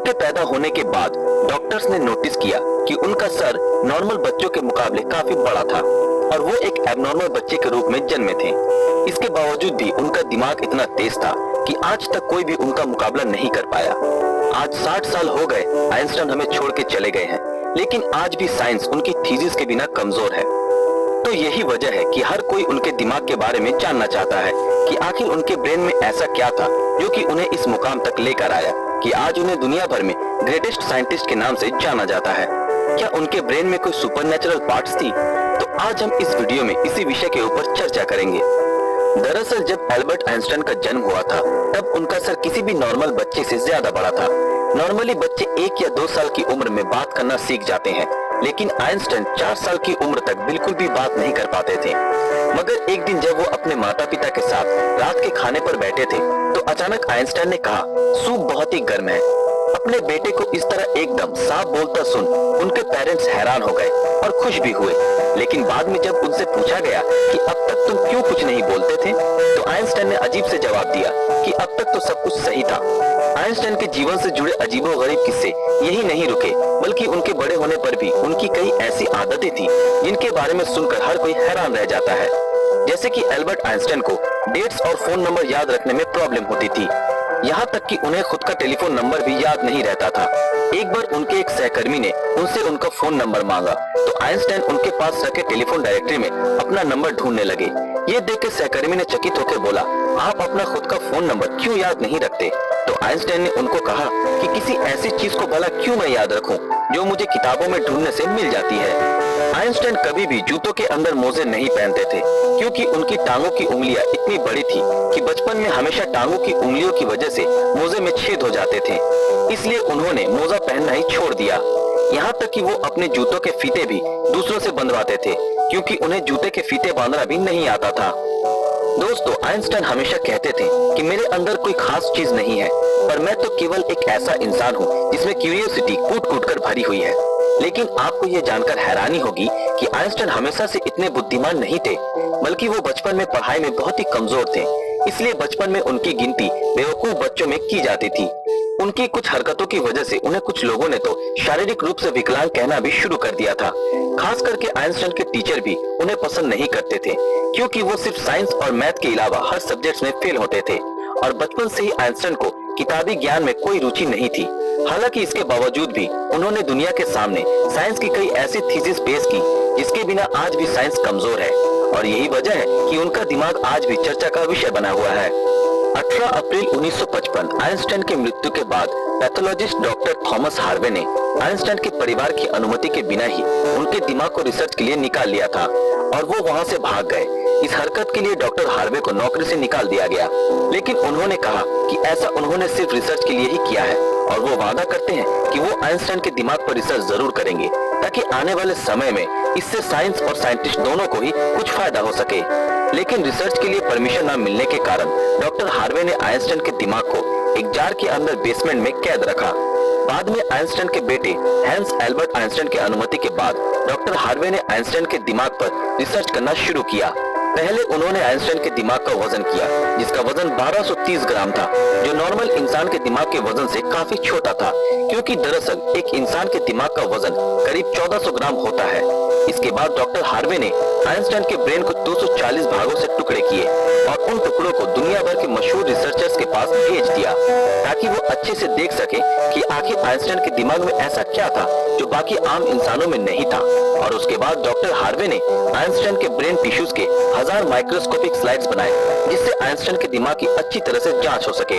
उनके पैदा होने के बाद डॉक्टर्स ने नोटिस किया कि उनका सर नॉर्मल बच्चों के मुकाबले काफी बड़ा था और वो एक एबनॉर्मल बच्चे के रूप में जन्मे थे। इसके बावजूद भी उनका दिमाग इतना तेज था कि आज तक कोई भी उनका मुकाबला नहीं कर पाया। आज 60 साल हो गए आइंस्टाइन हमें छोड़ के चले गए हैं, लेकिन आज भी साइंस उनकी थीसिस के बिना कमजोर है। तो यही वजह है कि हर कोई उनके दिमाग के बारे में जानना चाहता है कि आखिर उनके ब्रेन में ऐसा क्या था जो कि उन्हें इस मुकाम तक लेकर आया कि आज उन्हें दुनिया भर में ग्रेटेस्ट साइंटिस्ट के नाम से जाना जाता है। क्या उनके ब्रेन में कोई सुपरनैचुरल पार्ट्स थी? तो आज हम इस वीडियो में इसी विषय के ऊपर चर्चा करेंगे। दरअसल जब एल्बर्ट आइंस्टाइन का जन्म हुआ था तब उनका सर किसी भी नॉर्मल बच्चे से ज्यादा बड़ा था। नॉर्मली बच्चे 1 या 2 साल की उम्र में बात करना सीख जाते हैं, लेकिन आइंस्टाइन 4 साल की उम्र तक बिल्कुल भी बात नहीं कर पाते थे। मगर एक दिन जब वो अपने माता पिता के साथ रात के खाने पर बैठे थे तो अचानक आइंस्टाइन ने कहा, सूप बहुत ही गर्म है। अपने बेटे को इस तरह एकदम साफ बोलता सुन उनके पेरेंट्स हैरान हो गए और खुश भी हुए। लेकिन बाद में जब उनसे पूछा गया कि अब तक तुम क्यों कुछ नहीं बोलते थे, तो आइंस्टाइन ने अजीब से जवाब दिया कि अब तक तो सब कुछ सही था। आइंस्टाइन के जीवन से जुड़े अजीबोगरीब किस्से यही नहीं रुके, बल्कि उनके बड़े होने पर भी उनकी कई ऐसी आदतें थी जिनके बारे में सुनकर हर कोई हैरान रह जाता है। जैसे कि एल्बर्ट आइंस्टाइन को डेट्स और फोन नंबर याद रखने में प्रॉब्लम होती थी, यहाँ तक कि उन्हें खुद का टेलीफोन नंबर भी याद नहीं रहता था। एक बार उनके एक सहकर्मी ने उनसे उनका फोन नंबर मांगा तो आइंस्टाइन उनके पास रखे टेलीफोन डायरेक्टरी में अपना नंबर ढूंढने लगे। ये देखकर सहकर्मी ने चकित होकर बोला, आप अपना खुद का फोन नंबर क्यों याद नहीं रखते? तो आइंस्टाइन ने उनको कहा कि किसी ऐसी चीज को भला क्यों मैं याद रखूं जो मुझे किताबों में ढूंढने से मिल जाती है। आइंस्टाइन कभी भी जूतों के अंदर मोजे नहीं पहनते थे क्योंकि उनकी टांगों की उंगलियां इतनी बड़ी थी कि बचपन में हमेशा टांगों की उंगलियों की वजह से मोजे में छेद हो जाते थे। इसलिए उन्होंने मोजा पहनना ही छोड़ दिया। यहाँ तक कि वो अपने जूतों के फीते भी दूसरों से बंधवाते थे क्योंकि उन्हें जूते के फीते बांधना भी नहीं आता था। दोस्तों, आइंस्टाइन हमेशा कहते थे कि मेरे अंदर कोई खास चीज नहीं है, पर मैं तो केवल एक ऐसा इंसान हूँ जिसमें क्यूरियोसिटी कूट कूट कर भरी हुई है। लेकिन आपको ये जानकर हैरानी होगी कि आइंस्टाइन हमेशा से इतने बुद्धिमान नहीं थे, बल्कि वो बचपन में पढ़ाई में बहुत ही कमजोर थे। इसलिए बचपन में उनकी गिनती बेवकूफ बच्चों में की जाती थी। उनकी कुछ हरकतों की वजह से उन्हें कुछ लोगों ने तो शारीरिक रूप से विकलांग कहना भी शुरू कर दिया था। खास करके आइंस्टाइन के टीचर भी उन्हें पसंद नहीं करते थे क्योंकि वो सिर्फ साइंस और मैथ के अलावा हर सब्जेक्ट्स में फेल होते थे और बचपन से ही आइंस्टाइन को किताबी ज्ञान में कोई रुचि नहीं थी। हालांकि इसके बावजूद भी उन्होंने दुनिया के सामने साइंस की कई ऐसी थीसिस पेश की जिसके बिना आज भी साइंस कमजोर है, और यही वजह है कि उनका दिमाग आज भी चर्चा का विषय बना हुआ है। 18 अप्रैल 1955 आइंस्टाइन की मृत्यु के बाद पैथोलॉजिस्ट डॉक्टर थॉमस हार्वे ने आइंस्टाइन के परिवार की अनुमति के बिना ही उनके दिमाग को रिसर्च के लिए निकाल लिया था और वो वहां से भाग गए। इस हरकत के लिए डॉक्टर हार्वे को नौकरी से निकाल दिया गया, लेकिन उन्होंने कहा कि ऐसा उन्होंने सिर्फ रिसर्च के लिए ही किया है और वो वादा करते हैं कि वो आइंस्टाइन के दिमाग पर रिसर्च जरूर करेंगे ताकि आने वाले समय में इससे साइंस और साइंटिस्ट दोनों को ही कुछ फायदा हो सके। लेकिन रिसर्च के लिए परमिशन न मिलने के कारण डॉक्टर हार्वे ने आइंस्टाइन के दिमाग को एक जार के अंदर बेसमेंट में कैद रखा। बाद में आइंस्टाइन के बेटे हैंस एल्बर्ट आइंस्टाइन की अनुमति के बाद डॉक्टर हार्वे ने आइंस्टाइन के दिमाग पर रिसर्च करना शुरू किया। पहले उन्होंने आइंस्टाइन के दिमाग का वजन किया जिसका वजन 1230 ग्राम था, जो नॉर्मल इंसान के दिमाग के वजन से काफी छोटा था क्योंकि दरअसल एक इंसान के दिमाग का वजन करीब 1400 ग्राम होता है। इसके बाद डॉक्टर हार्वे ने आइंस्टाइन के ब्रेन को 240 भागों से टुकड़े किए और उन टुकड़ों को दुनिया भर के मशहूर रिसर्चर्स के पास भेज दिया ताकि वो अच्छे से देख सके कि आखिर आइंस्टाइन के दिमाग में ऐसा क्या था जो बाकी आम इंसानों में नहीं था। और उसके बाद डॉक्टर हार्वे ने आइंस्टाइन के ब्रेन टिश्यूज के 1000 माइक्रोस्कोपिक स्लाइड्स बनाए जिससे आइंस्टाइन के दिमाग की अच्छी तरह से जांच हो सके।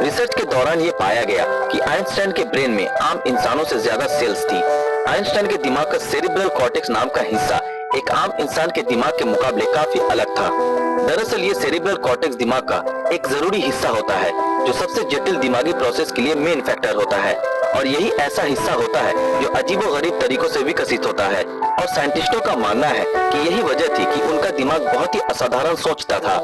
रिसर्च के दौरान ये पाया गया कि आइंस्टाइन के ब्रेन में आम इंसानों से ज्यादा सेल्स थी। आइंस्टाइन के दिमाग का सेरिब्रल कॉर्टेक्स नाम का हिस्सा एक आम इंसान के दिमाग के मुकाबले काफी अलग था। दरअसल ये सेरिब्रल कॉर्टेक्स दिमाग का एक जरूरी हिस्सा होता है जो सबसे जटिल दिमागी प्रोसेस के लिए मेन फैक्टर होता है, और यही ऐसा हिस्सा होता है जो अजीबोगरीब तरीकों से विकसित होता है। और साइंटिस्टों का मानना है कि यही वजह थी कि उनका दिमाग बहुत ही असाधारण सोचता था।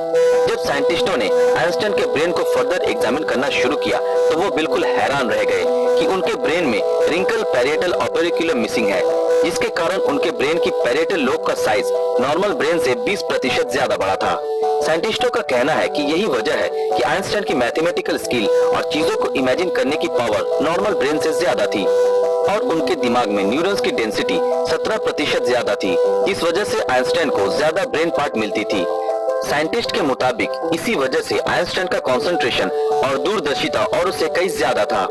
जब साइंटिस्टों ने आइंस्टाइन के ब्रेन को फर्दर एग्जामिन करना शुरू किया तो वो बिल्कुल हैरान रह गए कि उनके ब्रेन में रिंकल पैरिएटल ऑपेरिकुलम मिसिंग है। जिसके कारण उनके ब्रेन की पैरेटल लोब का साइज नॉर्मल ब्रेन से 20% ज्यादा बड़ा था। साइंटिस्टों का कहना है कि यही वजह है कि आइंस्टाइन की मैथमेटिकल स्किल और चीजों को इमेजिन करने की पावर नॉर्मल ब्रेन से ज्यादा थी और उनके दिमाग में न्यूरॉन्स की डेंसिटी 17% ज्यादा थी। इस वजह से आइंस्टाइन को ज्यादा ब्रेन पार्ट मिलती थी। साइंटिस्ट के मुताबिक इसी वजह से आइंस्टाइन का कंसंट्रेशन और दूरदर्शिता और उससे कई ज्यादा था।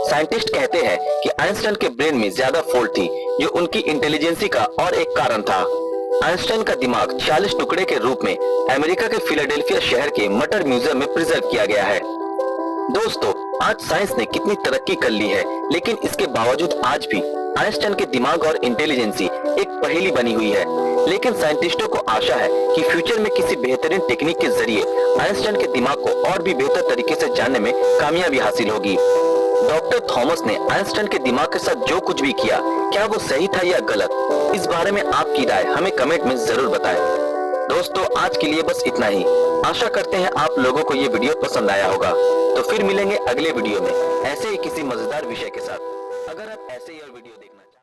साइंटिस्ट कहते हैं कि आइंस्टाइन के ब्रेन में ज्यादा फॉल्ट थी, जो उनकी इंटेलिजेंसी का और एक कारण था। आइंस्टाइन का दिमाग 40 टुकड़े के रूप में अमेरिका के फिलाडेल्फिया शहर के मटर म्यूजियम में प्रिजर्व किया गया है। दोस्तों, आज साइंस ने कितनी तरक्की कर ली है, लेकिन इसके बावजूद आज भी आइंस्टाइन के दिमाग और इंटेलिजेंसी एक पहेली बनी हुई है। लेकिन साइंटिस्टों को आशा है कि फ्यूचर में किसी बेहतरीन टेक्निक के जरिए आइंस्टाइन के दिमाग को और भी बेहतर तरीके से जानने में कामयाबी हासिल होगी। डॉक्टर थॉमस ने आइंस्टाइन के दिमाग के साथ जो कुछ भी किया, क्या वो सही था या गलत? इस बारे में आपकी राय हमें कमेंट में जरूर बताएं। दोस्तों, आज के लिए बस इतना ही। आशा करते हैं आप लोगों को ये वीडियो पसंद आया होगा। तो फिर मिलेंगे अगले वीडियो में ऐसे ही किसी मजेदार विषय के साथ। अगर आप ऐसे ही और वीडियो देखना